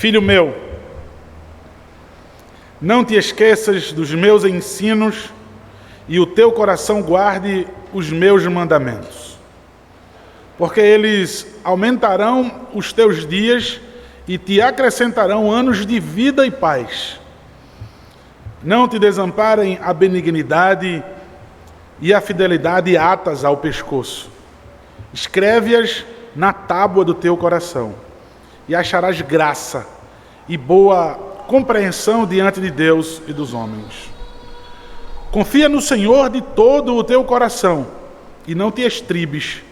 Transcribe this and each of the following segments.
Filho meu, não te esqueças dos meus ensinos e o teu coração guarde os meus mandamentos, porque eles aumentarão os teus dias e te acrescentarão anos de vida e paz. Não te desamparem a benignidade e a fidelidade atas ao pescoço. Escreve-as na tábua do teu coração, e acharás graça e boa compreensão diante de Deus e dos homens. Confia no Senhor de todo o teu coração, e não te estribes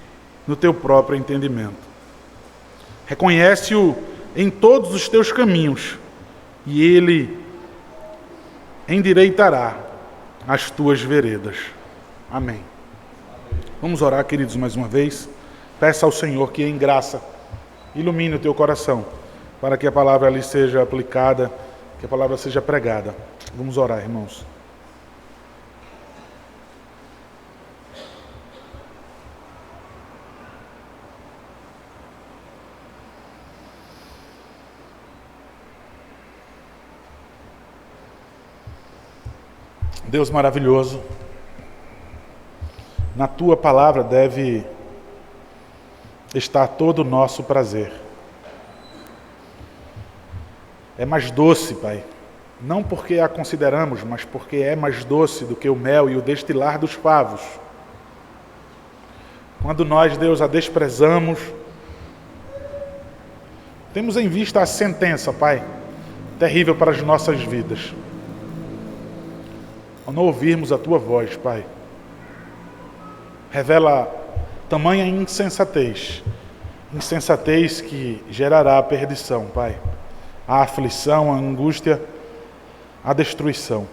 no teu próprio entendimento. Reconhece-o em todos os teus caminhos, e Ele endireitará as tuas veredas. Amém. Vamos orar, queridos, mais uma vez. Peça ao Senhor que em graça ilumine o teu coração, para que a palavra ali seja aplicada, que a palavra seja pregada. Vamos orar, irmãos. Deus maravilhoso, na tua palavra deve estar todo o nosso prazer. É mais doce, Pai, não porque a consideramos, mas porque é mais doce do que o mel e o destilar dos favos. Quando nós, Deus, a desprezamos, temos em vista a sentença, Pai, terrível para as nossas vidas. Ao não ouvirmos a tua voz, Pai, revela tamanha insensatez que gerará a perdição, Pai, a aflição, a angústia, a destruição.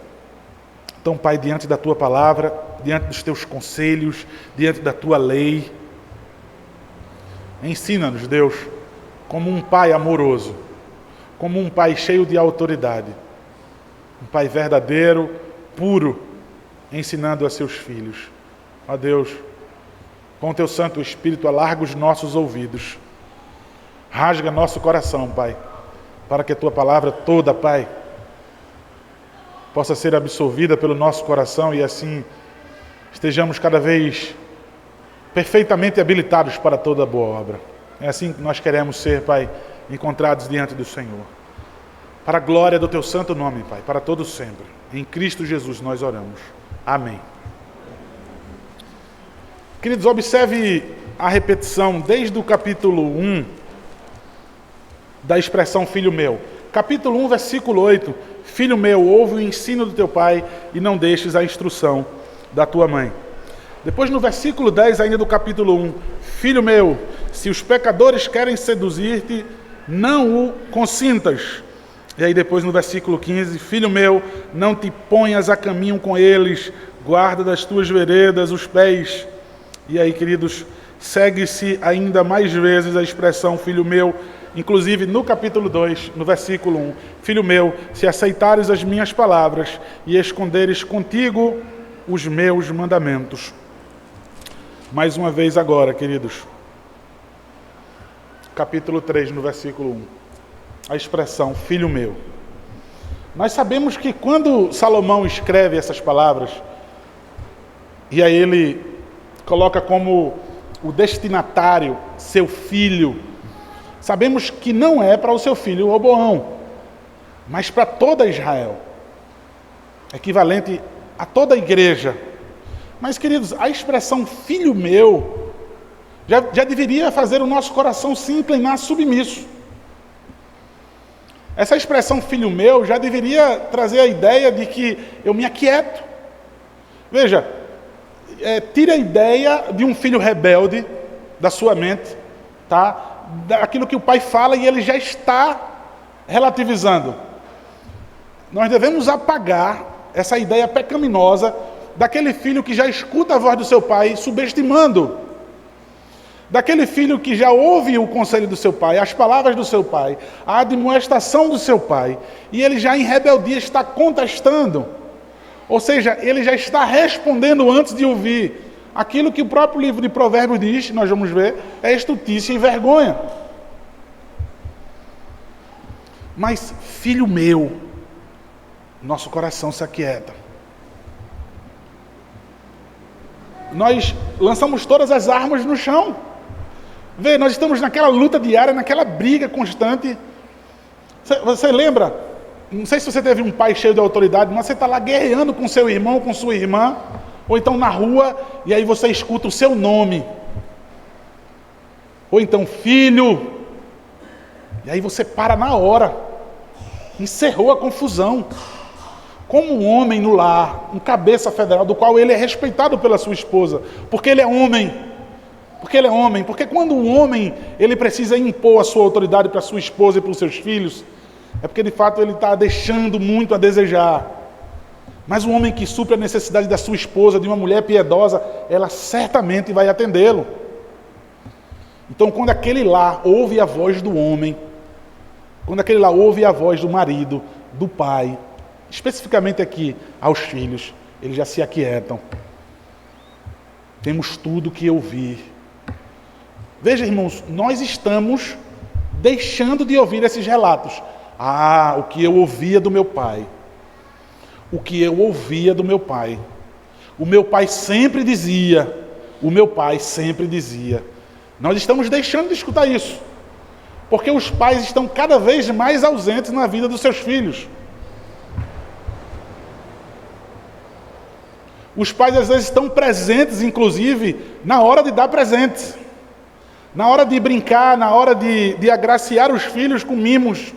Então, Pai, diante da tua palavra, diante dos teus conselhos, diante da tua lei, ensina-nos, Deus, como um Pai amoroso, como um Pai cheio de autoridade, um Pai verdadeiro, puro, ensinando a seus filhos. Ó Deus, com o teu Santo Espírito, alarga os nossos ouvidos, rasga nosso coração, Pai, para que a tua palavra toda, Pai, possa ser absorvida pelo nosso coração e assim estejamos cada vez perfeitamente habilitados para toda boa obra. É assim que nós queremos ser, Pai, encontrados diante do Senhor. Para a glória do teu santo nome, Pai, para todo sempre. Em Cristo Jesus nós oramos. Amém. Queridos, observe a repetição desde o capítulo 1 da expressão filho meu. Capítulo 1, versículo 8. Filho meu, ouve o ensino do teu pai e não deixes a instrução da tua mãe. Depois no versículo 10 ainda do capítulo 1. Filho meu, se os pecadores querem seduzir-te, não o consintas. E aí depois no versículo 15, filho meu, não te ponhas a caminho com eles, guarda das tuas veredas os pés. E aí, queridos, segue-se ainda mais vezes a expressão filho meu, inclusive no capítulo 2, no versículo 1. Filho meu, se aceitares as minhas palavras e esconderes contigo os meus mandamentos. Mais uma vez agora, queridos, capítulo 3, no versículo 1. A expressão filho meu. Nós sabemos que quando Salomão escreve essas palavras, e aí ele coloca como o destinatário seu filho, sabemos que não é para o seu filho Roboão, mas para toda Israel, equivalente a toda a igreja. Mas, queridos, a expressão filho meu já deveria fazer o nosso coração se inclinar submisso. Essa expressão filho meu já deveria trazer a ideia de que eu me aquieto. Veja, tira a ideia de um filho rebelde da sua mente, tá? Daquilo que o pai fala e ele já está relativizando. Nós devemos apagar essa ideia pecaminosa daquele filho que já escuta a voz do seu pai subestimando. Daquele filho que já ouve o conselho do seu pai, as palavras do seu pai, a admoestação do seu pai, e ele já em rebeldia está contestando. Ou seja, ele já está respondendo antes de ouvir. Aquilo que o próprio livro de Provérbios diz, nós vamos ver, é estultícia e vergonha. Mas, filho meu, nosso coração se aquieta. Nós lançamos todas as armas no chão. Vê, nós estamos naquela luta diária, naquela briga constante. Você lembra? Não sei se você teve um pai cheio de autoridade, mas você está lá guerreando com seu irmão, com sua irmã, ou então na rua, e aí você escuta o seu nome. Ou então, filho. E aí você para na hora. Encerrou a confusão. Como um homem no lar, um cabeça federal, do qual ele é respeitado pela sua esposa, porque ele é homem. Porque ele é homem. Porque quando um homem, ele precisa impor a sua autoridade para sua esposa e para os seus filhos, é porque de fato ele está deixando muito a desejar. Mas um homem que supre a necessidade da sua esposa, de uma mulher piedosa, ela certamente vai atendê-lo. Então, quando aquele lá ouve a voz do homem, quando aquele lá ouve a voz do marido, do pai, especificamente aqui aos filhos, eles já se aquietam. Temos tudo que ouvir. Veja, irmãos, nós estamos deixando de ouvir esses relatos. Ah, o que eu ouvia do meu pai. O que eu ouvia do meu pai. O meu pai sempre dizia. O meu pai sempre dizia. Nós estamos deixando de escutar isso. Porque os pais estão cada vez mais ausentes na vida dos seus filhos. Os pais às vezes estão presentes, inclusive, na hora de dar presentes. Na hora de brincar, na hora de agraciar os filhos com mimos.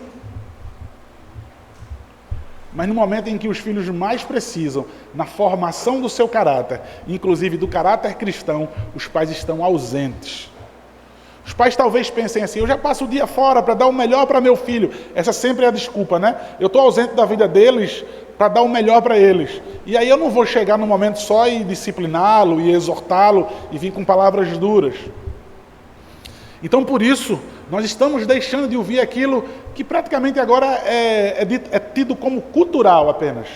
Mas no momento em que os filhos mais precisam, na formação do seu caráter, inclusive do caráter cristão, os pais estão ausentes. Os pais talvez pensem assim, eu já passo o dia fora para dar o melhor para meu filho. Essa sempre é a desculpa, né? Eu estou ausente da vida deles para dar o melhor para eles. E aí eu não vou chegar no momento só e discipliná-lo e exortá-lo e vir com palavras duras. Então, por isso, nós estamos deixando de ouvir aquilo que praticamente agora é tido como cultural apenas.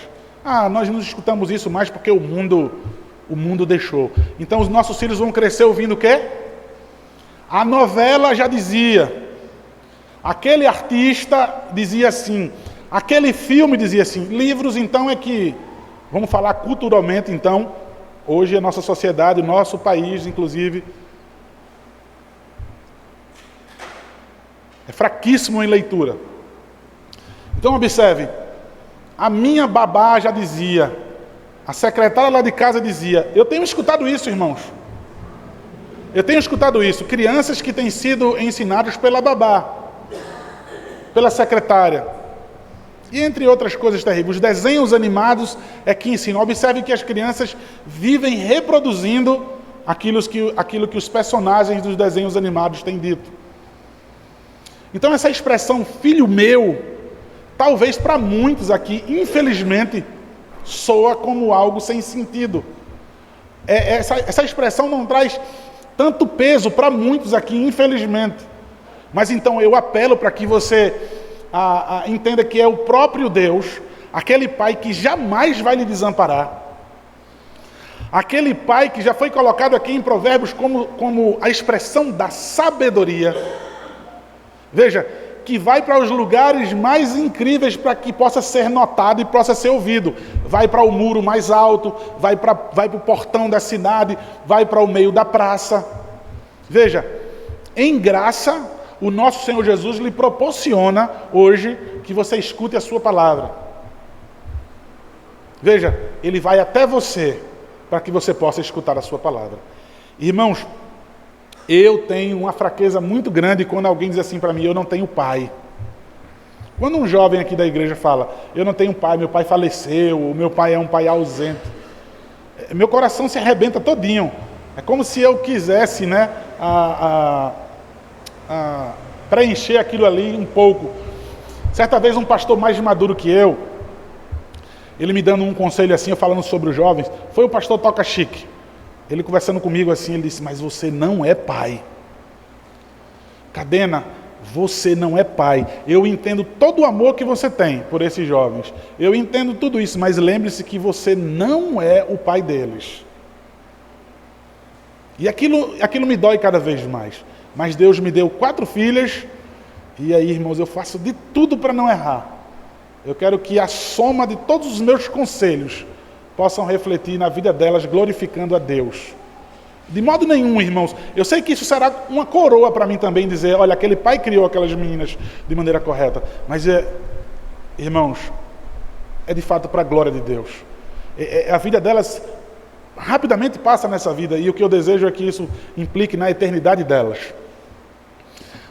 Ah, nós não escutamos isso mais porque o mundo deixou. Então, os nossos filhos vão crescer ouvindo o quê? A novela já dizia. Aquele artista dizia assim. Aquele filme dizia assim. Livros, então, é que... Vamos falar culturalmente, então. Hoje, a nossa sociedade, o nosso país, inclusive... é fraquíssimo em leitura. Então observe, a minha babá já dizia, a secretária lá de casa dizia, eu tenho escutado isso, irmãos. Eu tenho escutado isso, crianças que têm sido ensinadas pela babá, pela secretária. E entre outras coisas terríveis, os desenhos animados é que ensinam. Observe que as crianças vivem reproduzindo aquilo que os personagens dos desenhos animados têm dito. Então essa expressão, filho meu, talvez para muitos aqui, infelizmente, soa como algo sem sentido. Essa expressão não traz tanto peso para muitos aqui, infelizmente. Mas então eu apelo para que você entenda que é o próprio Deus, aquele Pai que jamais vai lhe desamparar. Aquele Pai que já foi colocado aqui em Provérbios como a expressão da sabedoria. Veja, que vai para os lugares mais incríveis para que possa ser notado e possa ser ouvido. Vai para o muro mais alto, vai para o portão da cidade, vai para o meio da praça. Veja, em graça, o nosso Senhor Jesus lhe proporciona hoje que você escute a sua palavra. Veja, Ele vai até você para que você possa escutar a sua palavra. Irmãos, eu tenho uma fraqueza muito grande quando alguém diz assim para mim, eu não tenho pai. Quando um jovem aqui da igreja fala, eu não tenho pai, meu pai faleceu, o meu pai é um pai ausente. Meu coração se arrebenta todinho. É como se eu quisesse, né, preencher aquilo ali um pouco. Certa vez um pastor mais maduro que eu, ele me dando um conselho assim, eu falando sobre os jovens, foi o pastor Toca Chique. Ele conversando comigo assim, ele disse, mas você não é pai. Cadena, você não é pai. Eu entendo todo o amor que você tem por esses jovens. Eu entendo tudo isso, mas lembre-se que você não é o pai deles. E aquilo me dói cada vez mais. Mas Deus me deu 4 filhas E aí, irmãos, eu faço de tudo para não errar. Eu quero que a soma de todos os meus conselhos possam refletir na vida delas, glorificando a Deus. De modo nenhum, irmãos. Eu sei que isso será uma coroa para mim também, dizer, olha, aquele pai criou aquelas meninas de maneira correta. Mas, irmãos, é de fato para a glória de Deus. A vida delas rapidamente passa nessa vida, e o que eu desejo é que isso implique na eternidade delas.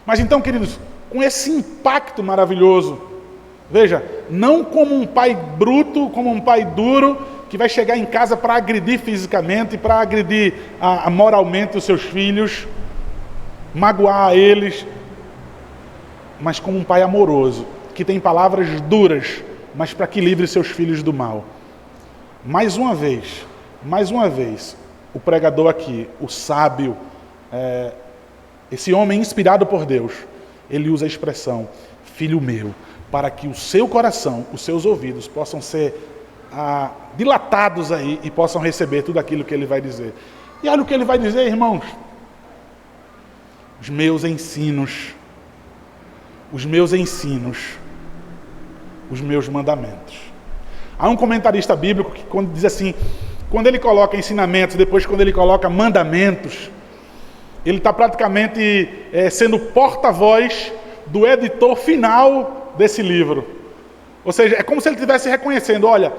Mas então, queridos, com esse impacto maravilhoso, veja, não como um pai bruto, como um pai duro, que vai chegar em casa para agredir fisicamente, para agredir moralmente os seus filhos, magoar eles, mas como um pai amoroso, que tem palavras duras, mas para que livre seus filhos do mal. Mais uma vez, o pregador aqui, o sábio, esse homem inspirado por Deus, ele usa a expressão, filho meu, para que o seu coração, os seus ouvidos possam ser dilatados aí e possam receber tudo aquilo que ele vai dizer. E olha o que ele vai dizer, irmãos. Os meus ensinos, os meus mandamentos. Há um comentarista bíblico que quando diz assim, quando ele coloca ensinamentos, depois quando ele coloca mandamentos, ele está praticamente sendo porta-voz do editor final desse livro. Ou seja, é como se ele estivesse reconhecendo, olha,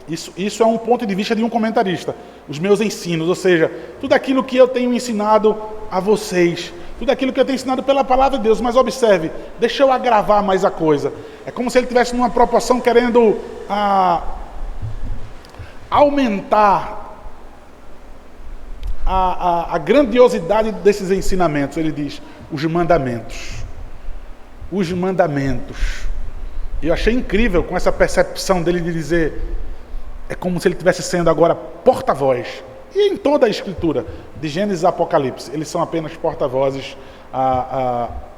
isso é um ponto de vista de um comentarista. Os meus ensinos, ou seja, tudo aquilo que eu tenho ensinado a vocês, tudo aquilo que eu tenho ensinado pela palavra de Deus, mas observe, deixa eu agravar mais a coisa. É como se ele estivesse numa proporção querendo aumentar a grandiosidade desses ensinamentos. Ele diz, os mandamentos. Os mandamentos. E eu achei incrível com essa percepção dele de dizer, é como se ele estivesse sendo agora porta-voz. E em toda a Escritura, de Gênesis a Apocalipse, eles são apenas porta-vozes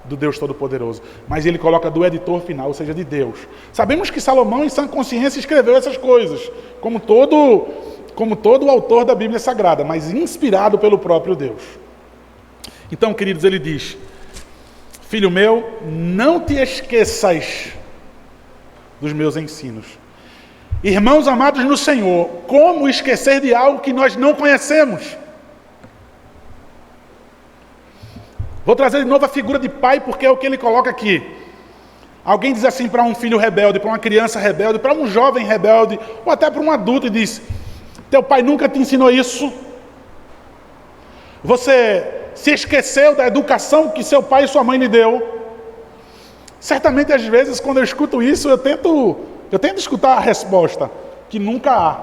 do Deus Todo-Poderoso. Mas ele coloca do editor final, ou seja, de Deus. Sabemos que Salomão, em sã consciência, escreveu essas coisas, como todo autor da Bíblia Sagrada, mas inspirado pelo próprio Deus. Então, queridos, ele diz, filho meu, não te esqueças dos meus ensinos. Irmãos amados no Senhor, como esquecer de algo que nós não conhecemos? Vou trazer de novo a figura de pai, porque é o que ele coloca aqui. Alguém diz assim para um filho rebelde, para uma criança rebelde, para um jovem rebelde, ou até para um adulto, e diz, teu pai nunca te ensinou isso? Você se esqueceu da educação que seu pai e sua mãe lhe deu? Certamente, às vezes, quando eu escuto isso, eu tento escutar a resposta, que nunca há.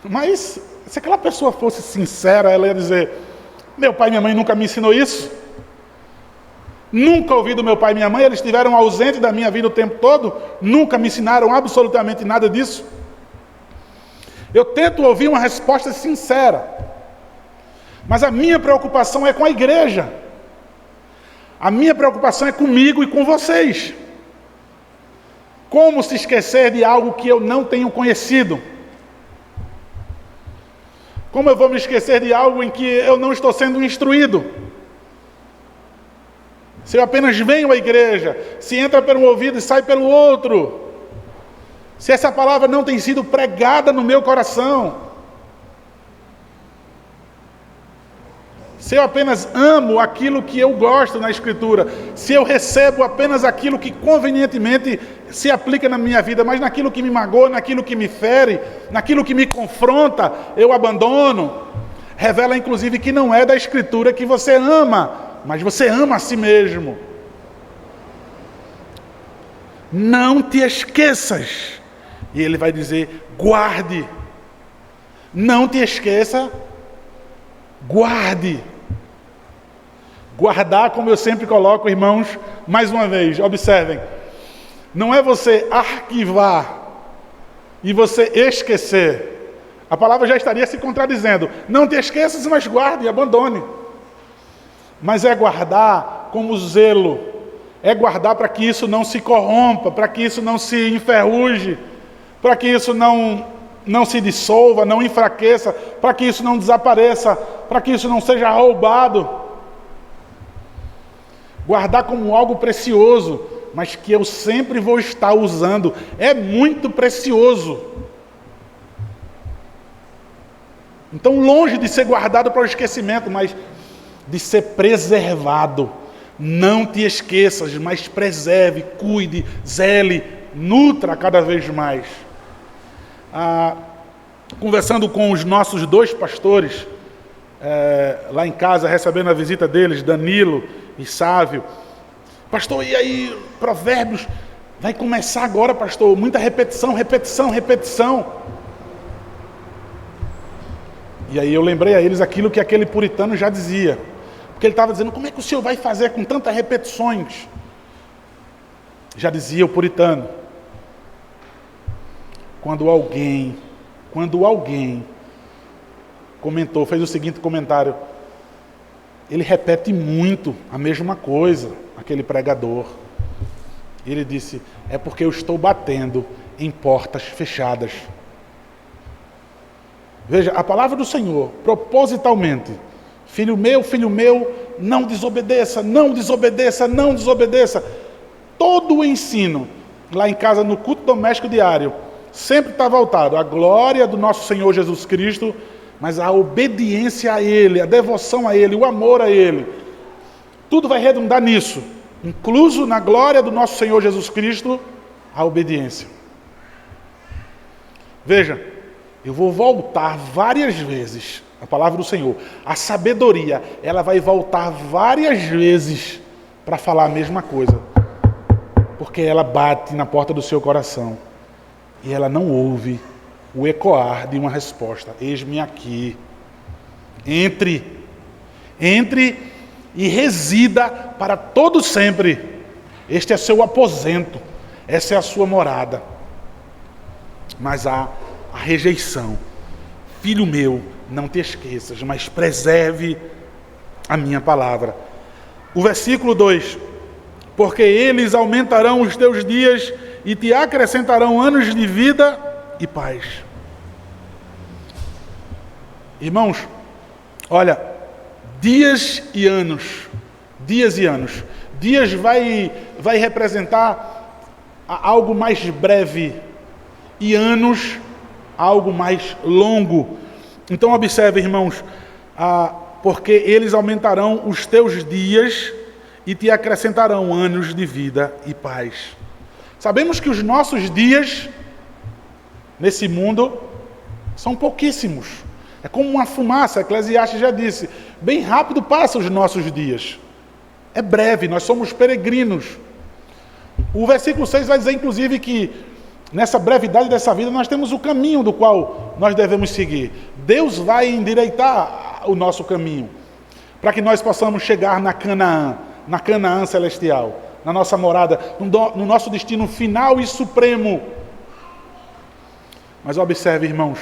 Mas, se aquela pessoa fosse sincera, ela ia dizer, meu pai e minha mãe nunca me ensinou isso? Nunca ouvi do meu pai e minha mãe, eles estiveram ausentes da minha vida o tempo todo, nunca me ensinaram absolutamente nada disso? Eu tento ouvir uma resposta sincera, mas a minha preocupação é com a igreja. A minha preocupação é comigo e com vocês. Como se esquecer de algo que eu não tenho conhecido? Como eu vou me esquecer de algo em que eu não estou sendo instruído? Se eu apenas venho à igreja, se entra pelo ouvido e sai pelo outro, se essa palavra não tem sido pregada no meu coração, se eu apenas amo aquilo que eu gosto na Escritura, se eu recebo apenas aquilo que convenientemente se aplica na minha vida, mas naquilo que me magoa, naquilo que me fere, naquilo que me confronta, eu abandono, revela inclusive que não é da Escritura que você ama, mas você ama a si mesmo. Não te esqueças. E ele vai dizer, guarde. Não te esqueça, guarde. Guardar, como eu sempre coloco, irmãos, mais uma vez, observem. Não é você arquivar e você esquecer. A palavra já estaria se contradizendo. Não te esqueças, mas guarde e abandone. Mas é guardar como zelo. É guardar para que isso não se corrompa, para que isso não se enferruje, para que isso não se dissolva, não enfraqueça, para que isso não desapareça, para que isso não seja roubado. guardar como algo precioso, mas que eu sempre vou estar usando. É muito precioso. Então, longe de ser guardado para o esquecimento, mas de ser preservado. Não te esqueças, mas preserve, cuide, zele, nutra cada vez mais. Conversando com os nossos 2 pastores, lá em casa, recebendo a visita deles, Danilo e Sávio. Pastor, e aí, Provérbios, vai começar agora, pastor, muita repetição, repetição, repetição. E aí eu lembrei a eles aquilo que aquele puritano já dizia. Porque ele estava dizendo, como é que o senhor vai fazer com tantas repetições? Já dizia o puritano. Quando alguém comentou, fez o seguinte comentário. Ele repete muito a mesma coisa, aquele pregador. Ele disse, é porque eu estou batendo em portas fechadas. Veja, a palavra do Senhor, propositalmente, filho meu, não desobedeça, não desobedeça, não desobedeça. Todo o ensino, lá em casa, no culto doméstico diário, sempre está voltado à glória do nosso Senhor Jesus Cristo, mas a obediência a Ele, a devoção a Ele, o amor a Ele. Tudo vai redundar nisso, incluso na glória do nosso Senhor Jesus Cristo, a obediência. Veja, eu vou voltar várias vezes, a palavra do Senhor, a sabedoria, ela vai voltar várias vezes para falar a mesma coisa, porque ela bate na porta do seu coração e ela não ouve o ecoar de uma resposta. Eis-me aqui. Entre e resida para todo sempre. Este é seu aposento, essa é a sua morada. Mas há a rejeição. Filho meu, não te esqueças, mas preserve a minha palavra. O versículo 2: porque eles aumentarão os teus dias e te acrescentarão anos de vida e paz. Irmãos, olha, dias e anos. Dias vai representar algo mais breve e anos algo mais longo. Então observe, irmãos, porque eles aumentarão os teus dias e te acrescentarão anos de vida e paz. Sabemos que os nossos dias nesse mundo são pouquíssimos. É como uma fumaça, Eclesiastes já disse, bem rápido passam os nossos dias. É breve, nós somos peregrinos. O versículo 6 vai dizer, inclusive, que nessa brevidade dessa vida nós temos o caminho do qual nós devemos seguir. Deus vai endireitar o nosso caminho, para que nós possamos chegar na Canaã celestial, na nossa morada, no nosso destino final e supremo. Mas observe, irmãos,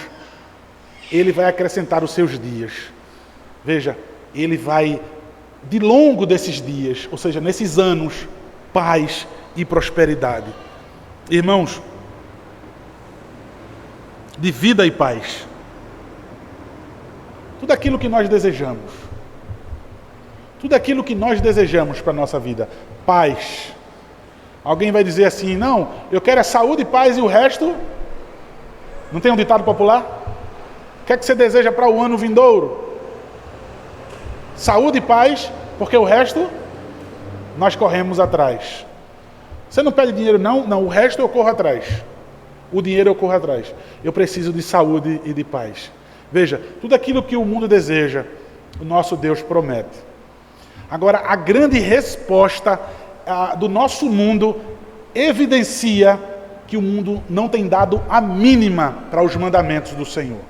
Ele vai acrescentar os seus dias. Veja, Ele vai, de longo desses dias, ou seja, nesses anos, paz e prosperidade. Irmãos, de vida e paz. Tudo aquilo que nós desejamos. Tudo aquilo que nós desejamos para a nossa vida. Paz. Alguém vai dizer assim, não, eu quero a saúde, paz e o resto. Não tem um ditado popular? O que é que você deseja para o ano vindouro? Saúde e paz, porque o resto nós corremos atrás. Você não pede dinheiro, não, o resto eu corro atrás. O dinheiro eu corro atrás. Eu preciso de saúde e de paz. Veja, tudo aquilo que o mundo deseja, o nosso Deus promete. Agora, a grande resposta do nosso mundo evidencia que o mundo não tem dado a mínima para os mandamentos do Senhor,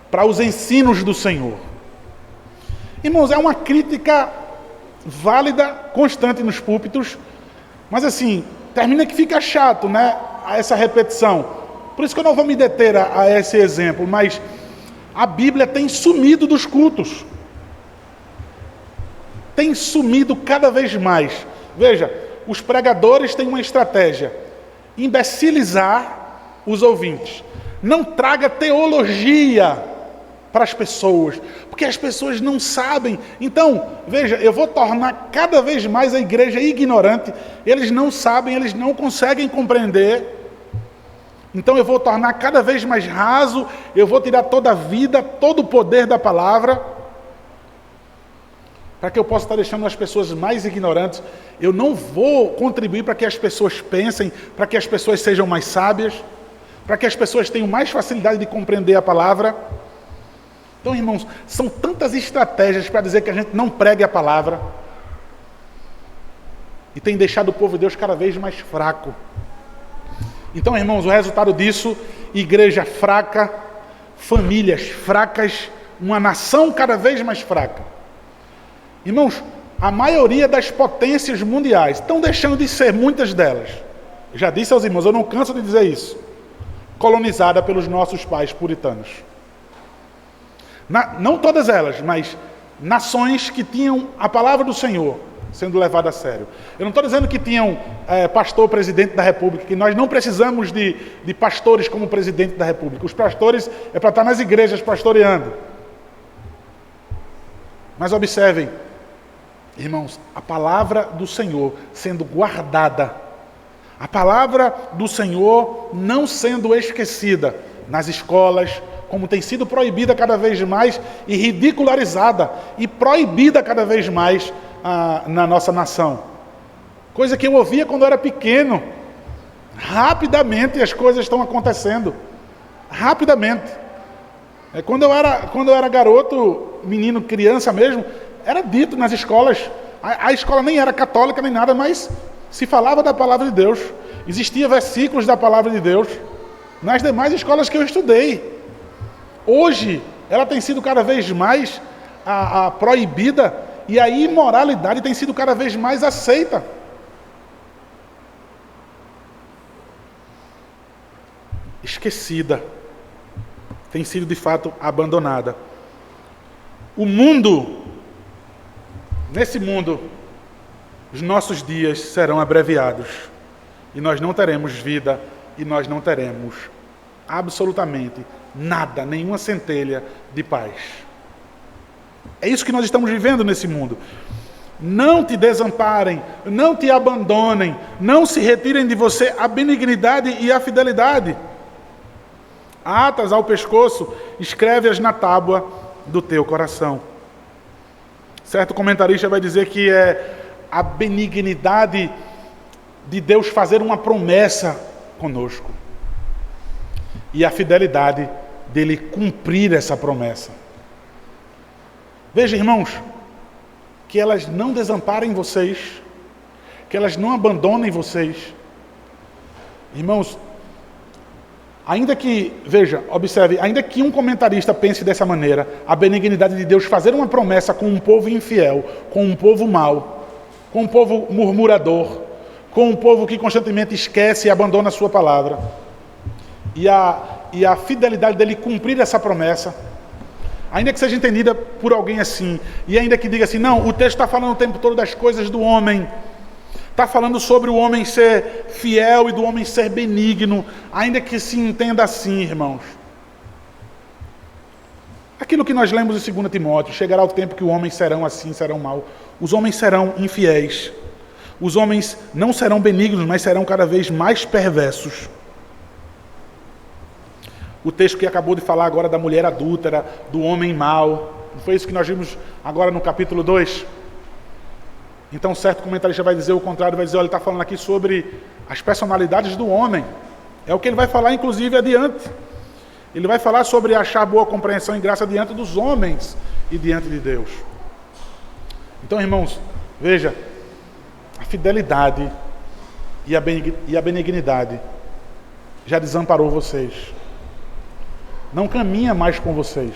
para os ensinos do Senhor. Irmãos, é uma crítica válida, constante nos púlpitos, mas assim, termina que fica chato, né? A essa repetição. Por isso que eu não vou me deter a esse exemplo, mas a Bíblia tem sumido dos cultos. Tem sumido cada vez mais. Veja, os pregadores têm uma estratégia: imbecilizar os ouvintes. Não traga teologia para as pessoas, porque as pessoas não sabem. Então, veja, eu vou tornar cada vez mais a igreja ignorante. Eles não sabem, eles não conseguem compreender. Então eu vou tornar cada vez mais raso, eu vou tirar toda a vida, todo o poder da palavra, para que eu possa estar deixando as pessoas mais ignorantes. Eu não vou contribuir para que as pessoas pensem, para que as pessoas sejam mais sábias, para que as pessoas tenham mais facilidade de compreender a palavra. Então, irmãos, são tantas estratégias para dizer que a gente não pregue a palavra, e tem deixado o povo de Deus cada vez mais fraco. Então, irmãos, o resultado disso, igreja fraca, famílias fracas, uma nação cada vez mais fraca. Irmãos, a maioria das potências mundiais estão deixando de ser, muitas delas, já disse aos irmãos, eu não canso de dizer isso, colonizada pelos nossos pais puritanos. Não todas elas, mas nações que tinham a palavra do Senhor sendo levada a sério. Eu não estou dizendo que tinham pastor presidente da República, que nós não precisamos de pastores como presidente da República. Os pastores é para estar nas igrejas pastoreando. Mas observem, irmãos, a palavra do Senhor sendo guardada, a palavra do Senhor não sendo esquecida nas escolas, como tem sido proibida cada vez mais e ridicularizada e proibida cada vez mais na nossa nação. Coisa que eu ouvia quando eu era pequeno. Rapidamente as coisas estão acontecendo. Rapidamente. Quando eu era garoto, menino, criança mesmo, era dito nas escolas. A escola nem era católica nem nada, mas se falava da palavra de Deus. Existia versículos da palavra de Deus nas demais escolas que eu estudei. Hoje, ela tem sido cada vez mais proibida e a imoralidade tem sido cada vez mais aceita. Esquecida. Tem sido, de fato, abandonada. O mundo, nesse mundo, os nossos dias serão abreviados. E nós não teremos vida e nós não teremos absolutamente nada, nenhuma centelha de paz. É isso que nós estamos vivendo nesse mundo. Não te desamparem, não te abandonem, não se retirem de você a benignidade e a fidelidade. Atas ao pescoço, escreve-as na tábua do teu coração. Certo comentarista vai dizer que é a benignidade de Deus fazer uma promessa conosco. E a fidelidade dele cumprir essa promessa. Veja, irmãos, que elas não desamparem vocês, que elas não abandonem vocês. Irmãos, ainda que, veja, observe, ainda que um comentarista pense dessa maneira, a benignidade de Deus fazer uma promessa com um povo infiel, com um povo mau, com um povo murmurador, com um povo que constantemente esquece e abandona a sua palavra, e a fidelidade dele cumprir essa promessa, ainda que seja entendida por alguém assim, e ainda que diga assim, não, o texto está falando o tempo todo das coisas do homem, está falando sobre o homem ser fiel e do homem ser benigno, ainda que se entenda assim, irmãos. Aquilo que nós lemos em 2 Timóteo, chegará o tempo que os homens serão assim, serão mal. Os homens serão infiéis. Os homens não serão benignos, mas serão cada vez mais perversos. O texto que acabou de falar agora da mulher adúltera, do homem mau, não foi isso que nós vimos agora no capítulo 2? Então, certo comentarista vai dizer o contrário, vai dizer, olha, ele está falando aqui sobre as personalidades do homem. É o que ele vai falar, inclusive, adiante. Ele vai falar sobre achar boa compreensão e graça diante dos homens e diante de Deus. Então, irmãos, veja, a fidelidade e a benignidade já desamparou vocês. Não caminha mais com vocês.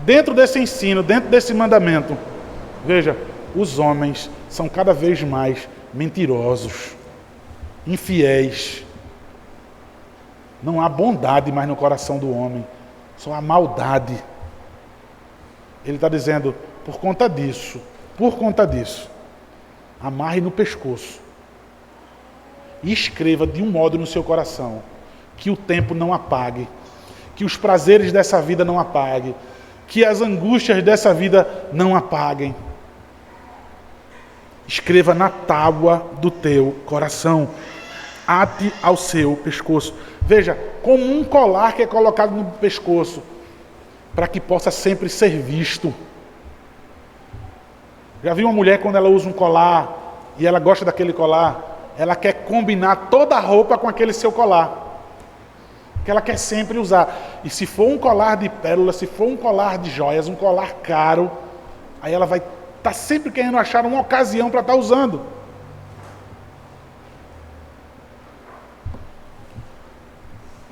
Dentro desse ensino, dentro desse mandamento, veja, os homens são cada vez mais mentirosos, infiéis. Não há bondade mais no coração do homem, só há maldade. Ele está dizendo, por conta disso, amarre no pescoço e escreva de um modo no seu coração, que o tempo não apague, que os prazeres dessa vida não apaguem, que as angústias dessa vida não apaguem. Escreva na tábua do teu coração, ate ao seu pescoço. Veja, como um colar que é colocado no pescoço, para que possa sempre ser visto. Já viu uma mulher quando ela usa um colar, e ela gosta daquele colar, ela quer combinar toda a roupa com aquele seu colar, que ela quer sempre usar. E se for um colar de pérolas, se for um colar de joias, um colar caro, aí ela vai estar sempre querendo achar uma ocasião para estar usando.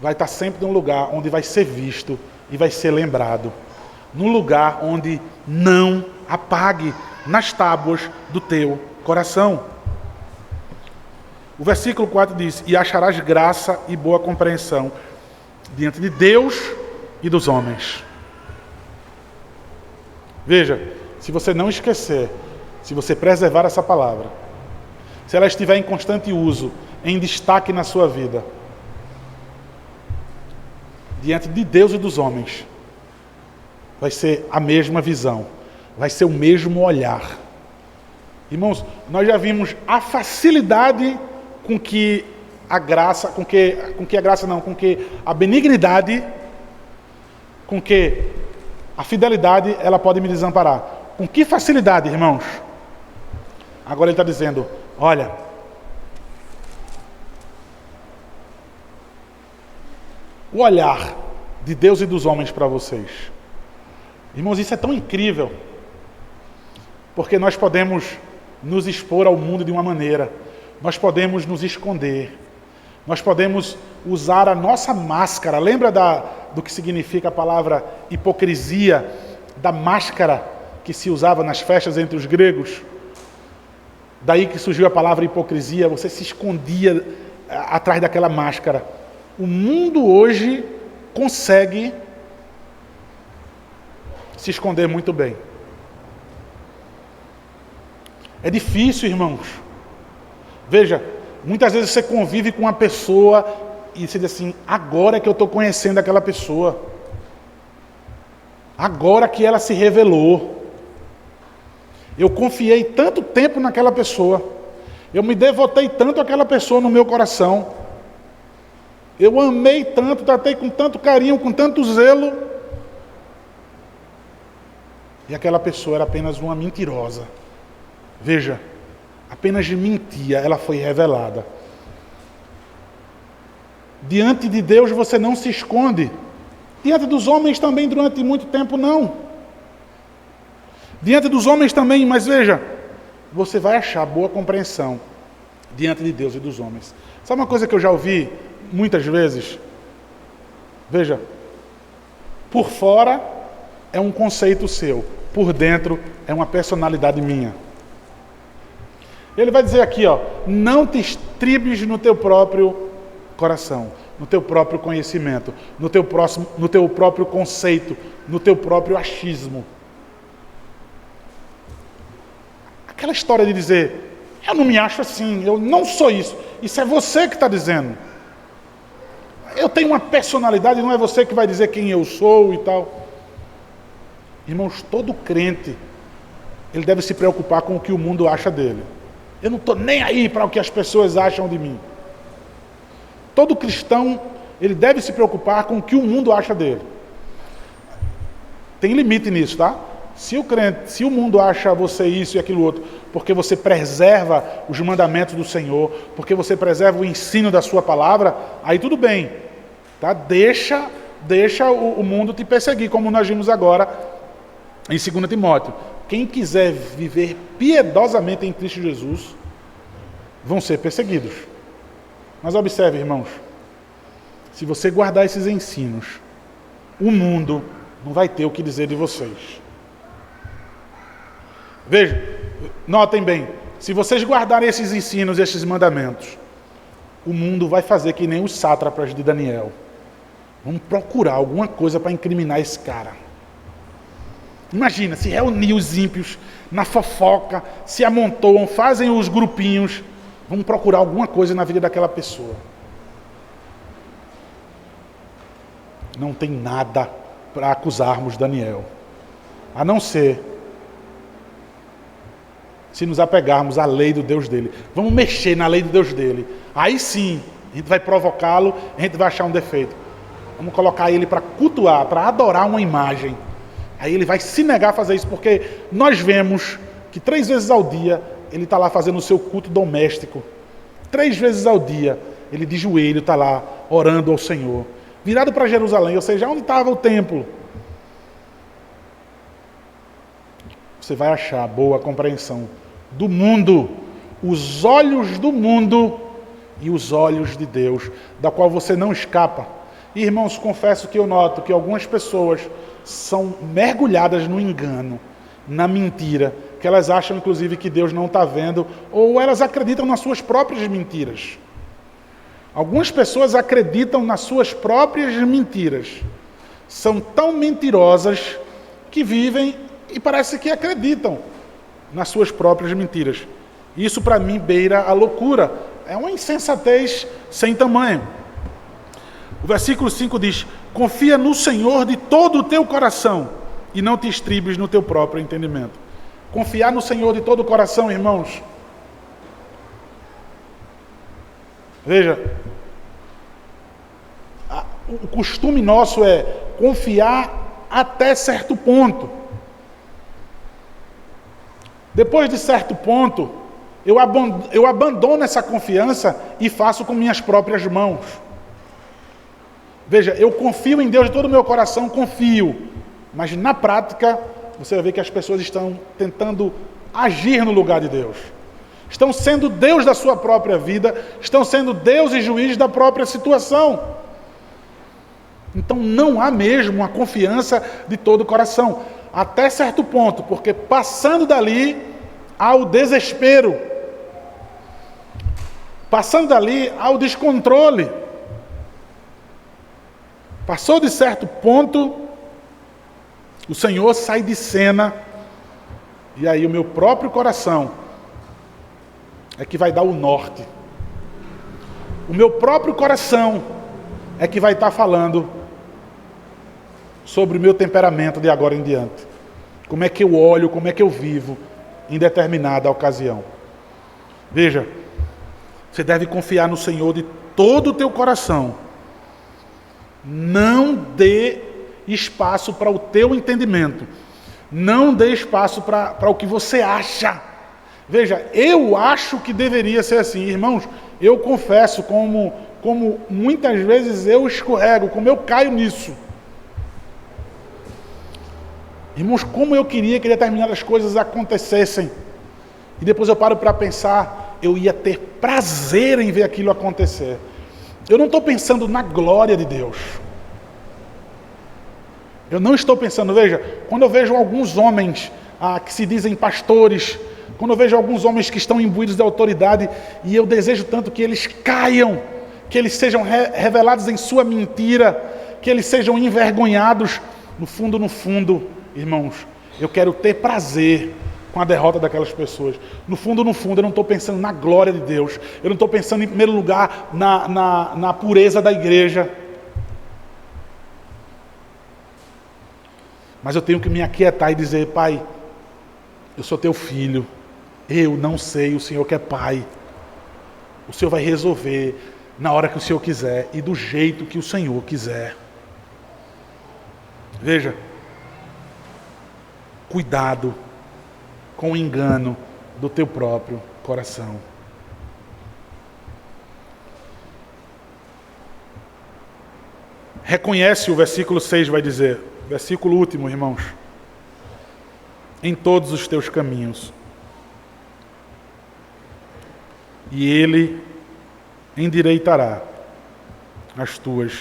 Vai estar sempre num lugar onde vai ser visto e vai ser lembrado. Num lugar onde não apague, nas tábuas do teu coração. O versículo 4 diz: e acharás graça e boa compreensão diante de Deus e dos homens. Veja, se você não esquecer, se você preservar essa palavra, se ela estiver em constante uso, em destaque na sua vida, diante de Deus e dos homens, vai ser a mesma visão, vai ser o mesmo olhar. Irmãos, nós já vimos a facilidade com que a graça, com que a benignidade, com que a fidelidade, ela pode me desamparar. Com que facilidade, irmãos? Agora ele está dizendo, olha, o olhar de Deus e dos homens para vocês. Irmãos, isso é tão incrível, porque nós podemos nos expor ao mundo de uma maneira, nós podemos nos esconder, nós podemos usar a nossa máscara. Lembra do que significa a palavra hipocrisia, da máscara que se usava nas festas entre os gregos? Daí que surgiu a palavra hipocrisia, você se escondia atrás daquela máscara. O mundo hoje consegue se esconder muito bem. É difícil, irmãos. Veja, muitas vezes você convive com uma pessoa e você diz assim, agora que eu estou conhecendo aquela pessoa. Agora que ela se revelou. Eu confiei tanto tempo naquela pessoa. Eu me devotei tanto àquela pessoa no meu coração. Eu amei tanto, tratei com tanto carinho, com tanto zelo. E aquela pessoa era apenas uma mentirosa. Veja, apenas de mentia ela foi revelada. Diante de Deus você não se esconde. Diante dos homens também durante muito tempo não. Diante dos homens também, mas veja, você vai achar boa compreensão diante de Deus e dos homens. Sabe uma coisa que eu já ouvi muitas vezes? Veja, por fora é um conceito seu, por dentro é uma personalidade minha. Ele vai dizer aqui, ó, não te estribes no teu próprio coração, no teu próprio conhecimento, no teu próprio conceito, no teu próprio achismo. Aquela história de dizer, eu não me acho assim, eu não sou isso. Isso é você que está dizendo. Eu tenho uma personalidade, não é você que vai dizer quem eu sou e tal. Irmãos, todo crente, ele deve se preocupar com o que o mundo acha dele. Eu não estou nem aí para o que as pessoas acham de mim. Todo cristão, ele deve se preocupar com o que o mundo acha dele. Tem limite nisso, tá? Se o mundo acha você isso e aquilo outro, porque você preserva os mandamentos do Senhor, porque você preserva o ensino da sua palavra, aí tudo bem, tá? Deixa o mundo te perseguir, como nós vimos agora em 2 Timóteo. Quem quiser viver piedosamente em Cristo Jesus, vão ser perseguidos. Mas observe, irmãos, se você guardar esses ensinos, o mundo não vai ter o que dizer de vocês. Veja, notem bem, se vocês guardarem esses ensinos, esses mandamentos, o mundo vai fazer que nem os sátrapas de Daniel. Vamos procurar alguma coisa para incriminar esse cara. Imagina, se reunir os ímpios na fofoca, se amontoam, fazem os grupinhos, vamos procurar alguma coisa na vida daquela pessoa. não tem nada para acusarmos Daniel, a não ser se nos apegarmos à lei do Deus dele. Vamos mexer na lei do Deus dele. Aí sim, a gente vai provocá-lo, a gente vai achar um defeito. Vamos colocar ele para cultuar, para adorar uma imagem. Aí ele vai se negar a fazer isso, porque nós vemos que 3 vezes ao dia ele está lá fazendo o seu culto doméstico. 3 vezes ao dia ele de joelho está lá orando ao Senhor, virado para Jerusalém, ou seja, onde estava o templo. Você vai achar boa compreensão do mundo, os olhos do mundo e os olhos de Deus, da qual você não escapa. E, irmãos, confesso que eu noto que algumas pessoas são mergulhadas no engano, na mentira, que elas acham, inclusive, que Deus não está vendo, ou elas acreditam nas suas próprias mentiras. Algumas pessoas acreditam nas suas próprias mentiras. São tão mentirosas que vivem e parece que acreditam nas suas próprias mentiras. Isso, para mim, beira a loucura. É uma insensatez sem tamanho. O versículo 5 diz: confia no Senhor de todo o teu coração e não te estribes no teu próprio entendimento. Confiar no Senhor de todo o coração, irmãos. Veja, o costume nosso é confiar até certo ponto. Depois de certo ponto, eu abandono essa confiança e faço com minhas próprias mãos. Veja, eu confio em Deus de todo o meu coração, confio. Mas na prática, você vai ver que as pessoas estão tentando agir no lugar de Deus. Estão sendo Deus da sua própria vida, estão sendo Deus e juiz da própria situação. Então não há mesmo uma confiança de todo o coração. Até certo ponto, porque passando dali, há o desespero. Passando dali, há o descontrole. Passou de certo ponto, o Senhor sai de cena, e aí o meu próprio coração é que vai dar o norte. O meu próprio coração é que vai estar falando sobre o meu temperamento de agora em diante. Como é que eu olho, como é que eu vivo em determinada ocasião. Veja, você deve confiar no Senhor de todo o teu coração. Não dê espaço para o teu entendimento. Não dê espaço para o que você acha. Veja, eu acho que deveria ser assim. Irmãos, eu confesso como muitas vezes eu escorrego, como eu caio nisso. Irmãos, como eu queria que determinadas coisas acontecessem. E depois eu paro para pensar, eu ia ter prazer em ver aquilo acontecer. Eu não estou pensando na glória de Deus. Eu não estou pensando, veja, quando eu vejo alguns homens que se dizem pastores, quando eu vejo alguns homens que estão imbuídos de autoridade, e eu desejo tanto que eles caiam, que eles sejam revelados em sua mentira, que eles sejam envergonhados, no fundo, irmãos, eu quero ter prazer com a derrota daquelas pessoas. No fundo, eu não estou pensando na glória de Deus. Eu não estou pensando, em primeiro lugar, na pureza da igreja. Mas eu tenho que me aquietar e dizer: Pai, eu sou teu filho. Eu não sei, o Senhor que é Pai. O Senhor vai resolver na hora que o Senhor quiser e do jeito que o Senhor quiser. Veja, cuidado com o engano do teu próprio coração. Reconhece, o versículo 6 vai dizer, versículo último, irmãos, em todos os teus caminhos, e Ele endireitará as tuas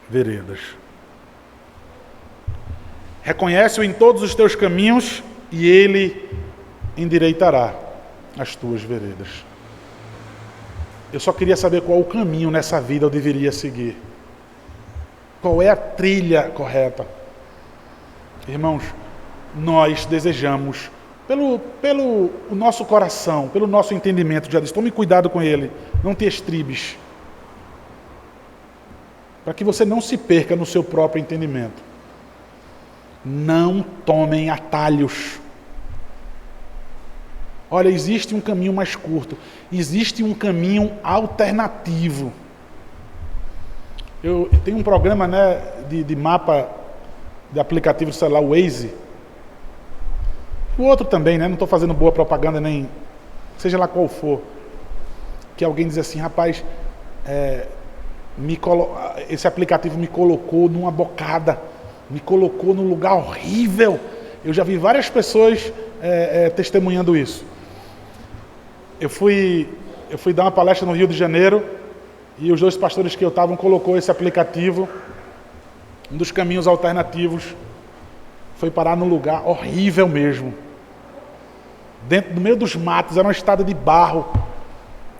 veredas. Reconhece-o em todos os teus caminhos e Ele endireitará as tuas veredas. Eu só queria saber qual o caminho nessa vida eu deveria seguir. Qual é a trilha correta? Irmãos, nós desejamos, pelo o nosso coração, pelo nosso entendimento, já disse, tome cuidado com ele, não te estribes. para que você não se perca no seu próprio entendimento. Não tomem atalhos. Olha, existe um caminho mais curto, existe um caminho alternativo. Eu tenho um programa, né, de mapa de aplicativo de celular, o Waze. O outro também, né? Não estou fazendo boa propaganda, nem seja lá qual for. Que alguém diz assim, rapaz, esse aplicativo me colocou numa bocada, me colocou num lugar horrível. Eu já vi várias pessoas testemunhando isso. Eu fui dar uma palestra no Rio de Janeiro e os 2 pastores que eu estava colocou esse aplicativo, um dos caminhos alternativos, foi parar num lugar horrível mesmo. No meio dos matos, era uma estrada de barro,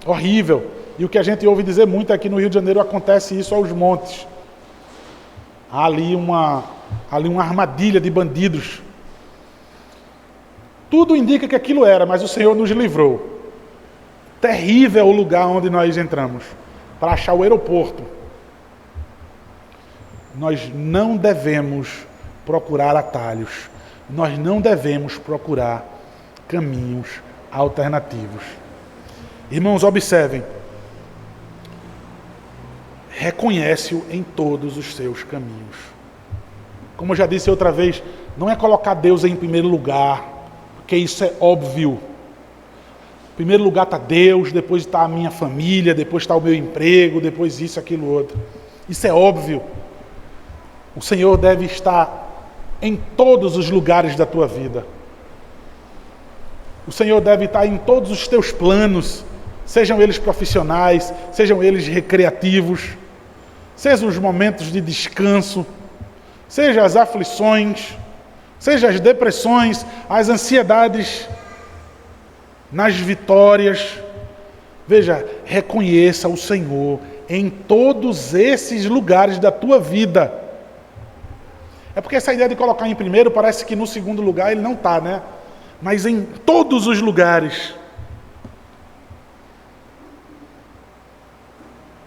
horrível. E o que a gente ouve dizer muito aqui no Rio de Janeiro, acontece isso aos montes. Há ali uma armadilha de bandidos. Tudo indica que aquilo era, mas o Senhor nos livrou. Terrível o lugar onde nós entramos, para achar o aeroporto. Nós não devemos procurar atalhos. Nós não devemos procurar caminhos alternativos. Irmãos, observem. Reconhece-o em todos os seus caminhos. Como eu já disse outra vez, não é colocar Deus em primeiro lugar, porque isso é óbvio. Em primeiro lugar está Deus, depois está a minha família, depois está o meu emprego, depois isso, aquilo, outro. Isso é óbvio. O Senhor deve estar em todos os lugares da tua vida. O Senhor deve estar em todos os teus planos, sejam eles profissionais, sejam eles recreativos, sejam os momentos de descanso, sejam as aflições, sejam as depressões, as ansiedades, nas vitórias. Veja, reconheça o Senhor em todos esses lugares da tua vida. É porque essa ideia de colocar em primeiro, parece que no segundo lugar ele não está, né? Mas em todos os lugares.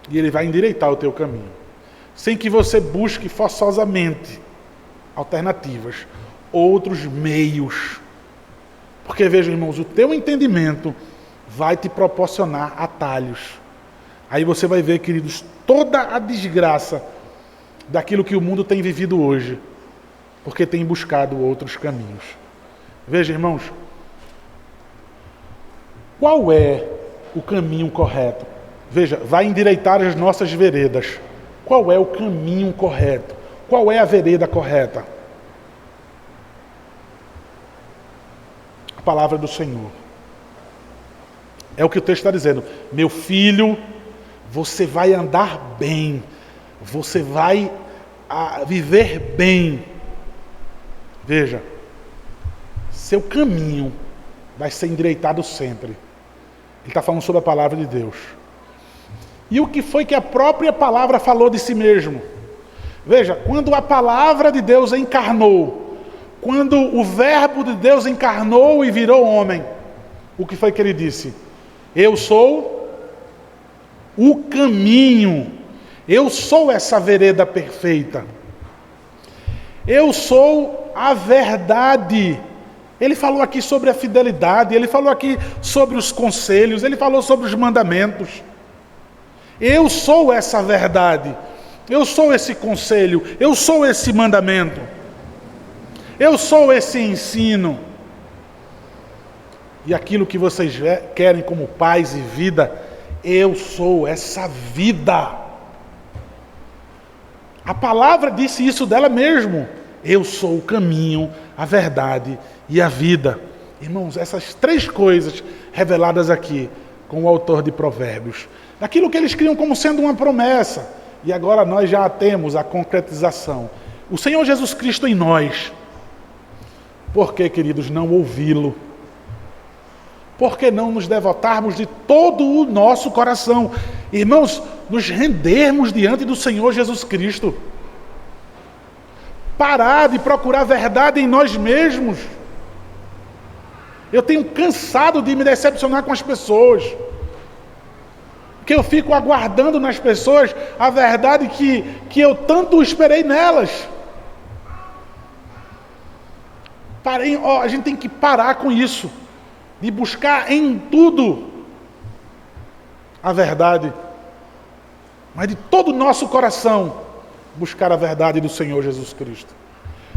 E ele vai endireitar o teu caminho. Sem que você busque forçosamente alternativas, outros meios. Porque, vejam, irmãos, o teu entendimento vai te proporcionar atalhos. Aí você vai ver, queridos, toda a desgraça daquilo que o mundo tem vivido hoje, porque tem buscado outros caminhos. Veja, irmãos, qual é o caminho correto? Veja, vai endireitar as nossas veredas. Qual é o caminho correto? Qual é a vereda correta? A palavra do Senhor. É o que o texto está dizendo. Meu filho, você vai andar bem. Você vai viver bem. Veja, seu caminho vai ser endireitado sempre. Ele está falando sobre a palavra de Deus. E o que foi que a própria palavra falou de si mesmo? Veja, quando a palavra de Deus encarnou, quando o verbo de Deus encarnou e virou homem, o que foi que ele disse? Eu sou o caminho, eu sou essa vereda perfeita, eu sou a verdade. Ele falou aqui sobre a fidelidade, ele falou aqui sobre os conselhos, ele falou sobre os mandamentos. Eu sou essa verdade, eu sou esse conselho, eu sou esse mandamento, eu sou esse ensino. E aquilo que vocês querem como paz e vida, eu sou essa vida. A palavra disse isso dela mesmo. Eu sou o caminho, a verdade e a vida. Irmãos, essas 3 coisas reveladas aqui com o autor de Provérbios, daquilo que eles criam como sendo uma promessa, e agora nós já temos a concretização. O Senhor Jesus Cristo em nós. Por que, queridos, não ouvi-lo? Por que não nos devotarmos de todo o nosso coração? Irmãos, nos rendermos diante do Senhor Jesus Cristo. Parar de procurar verdade em nós mesmos. Eu tenho cansado de me decepcionar com as pessoas. Porque eu fico aguardando nas pessoas a verdade que eu tanto esperei nelas. A gente tem que parar com isso, de buscar em tudo a verdade, mas de todo o nosso coração buscar a verdade do Senhor Jesus Cristo.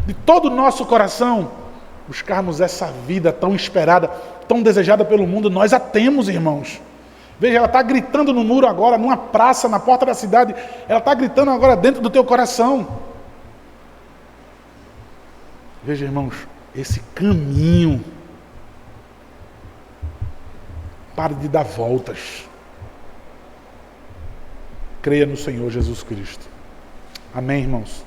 De todo o nosso coração buscarmos essa vida tão esperada, tão desejada pelo mundo. Nós a temos, irmãos. Veja, ela está gritando no muro agora, numa praça, na porta da cidade. Ela está gritando agora dentro do teu coração. Veja, irmãos, esse caminho, pare de dar voltas. Creia no Senhor Jesus Cristo. Amém, irmãos?